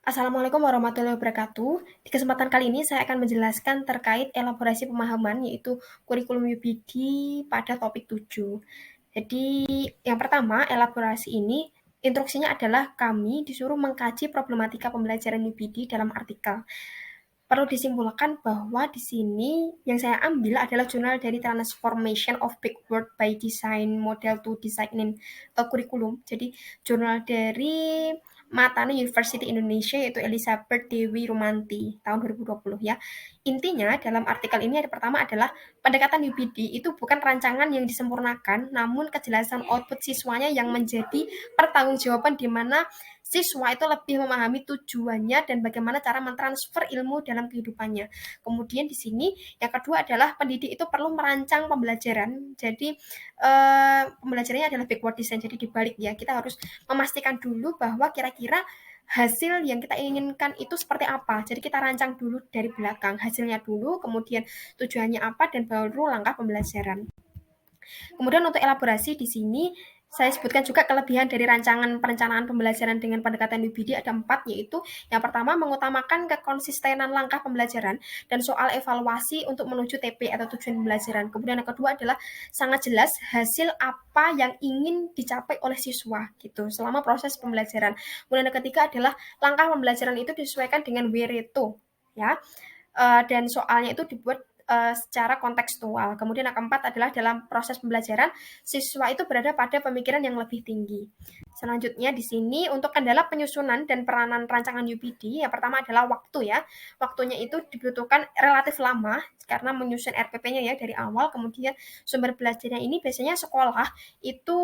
Assalamualaikum warahmatullahi wabarakatuh. Di kesempatan kali ini saya akan menjelaskan terkait elaborasi pemahaman yaitu kurikulum UPD pada topik 7. Jadi yang pertama, elaborasi ini instruksinya adalah kami disuruh mengkaji problematika pembelajaran UPD dalam artikel. Perlu disimpulkan bahwa di sini yang saya ambil adalah jurnal dari Transformation of Backward by Design Model to Design Curriculum. Jadi jurnal dari Matane University Indonesia yaitu Elizabeth Dewi Rumanti tahun 2020 ya. Intinya dalam artikel ini ada pertama adalah pendekatan UPD itu bukan rancangan yang disempurnakan, namun kejelasan output siswanya yang menjadi pertanggungjawaban di mana siswa itu lebih memahami tujuannya dan bagaimana cara mentransfer ilmu dalam kehidupannya. Kemudian di sini yang kedua adalah pendidik itu perlu merancang pembelajaran. Jadi pembelajarannya adalah backward design. Jadi dibalik ya, kita harus memastikan dulu bahwa kira-kira hasil yang kita inginkan itu seperti apa. Jadi kita rancang dulu dari belakang hasilnya dulu, kemudian tujuannya apa dan baru langkah pembelajaran. Kemudian untuk elaborasi di sini saya sebutkan juga kelebihan dari rancangan perencanaan pembelajaran dengan pendekatan UPD ada 4, yaitu yang pertama mengutamakan kekonsistenan langkah pembelajaran dan soal evaluasi untuk menuju TP atau tujuan pembelajaran. Kemudian yang kedua adalah sangat jelas hasil apa yang ingin dicapai oleh siswa gitu selama proses pembelajaran. Kemudian yang ketiga adalah langkah pembelajaran itu disesuaikan dengan Wereto ya. Dan soalnya itu dibuat secara kontekstual. Kemudian yang keempat adalah dalam proses pembelajaran, siswa itu berada pada pemikiran yang lebih tinggi. Selanjutnya di sini untuk kendala penyusunan dan peranan rancangan UPD, yang pertama adalah waktu ya. Waktunya itu dibutuhkan relatif lama karena menyusun RPP-nya ya dari awal. Kemudian sumber belajarnya ini biasanya sekolah itu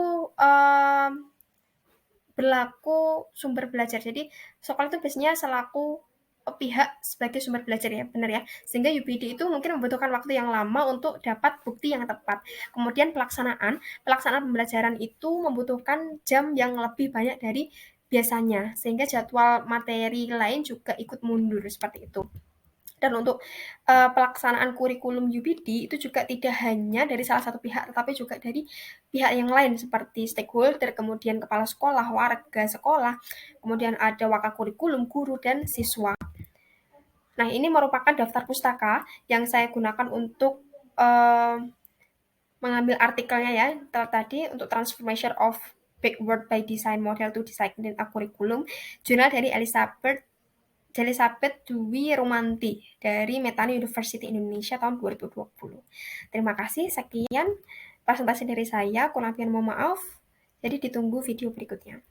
berlaku sumber belajar. Jadi sekolah itu biasanya selaku pihak sebagai sumber belajar ya, benar ya. Sehingga UPD itu mungkin membutuhkan waktu yang lama untuk dapat bukti yang tepat. Kemudian pelaksanaan pembelajaran itu membutuhkan jam yang lebih banyak dari biasanya, sehingga jadwal materi lain juga ikut mundur seperti itu. Dan untuk pelaksanaan kurikulum UPD itu juga tidak hanya dari salah satu pihak, tetapi juga dari pihak yang lain seperti stakeholder, kemudian kepala sekolah, warga sekolah, kemudian ada wakakurikulum, guru, dan siswa. Nah, ini merupakan daftar pustaka yang saya gunakan untuk mengambil artikelnya ya, tadi untuk Transformation of Backward by Design Model to Design a Curriculum, jurnal dari Elizabeth Dwi Rumanti dari Metani University Indonesia tahun 2020. Terima kasih, sekian presentasi dari saya, kurang lebih mohon maaf. Jadi ditunggu video berikutnya.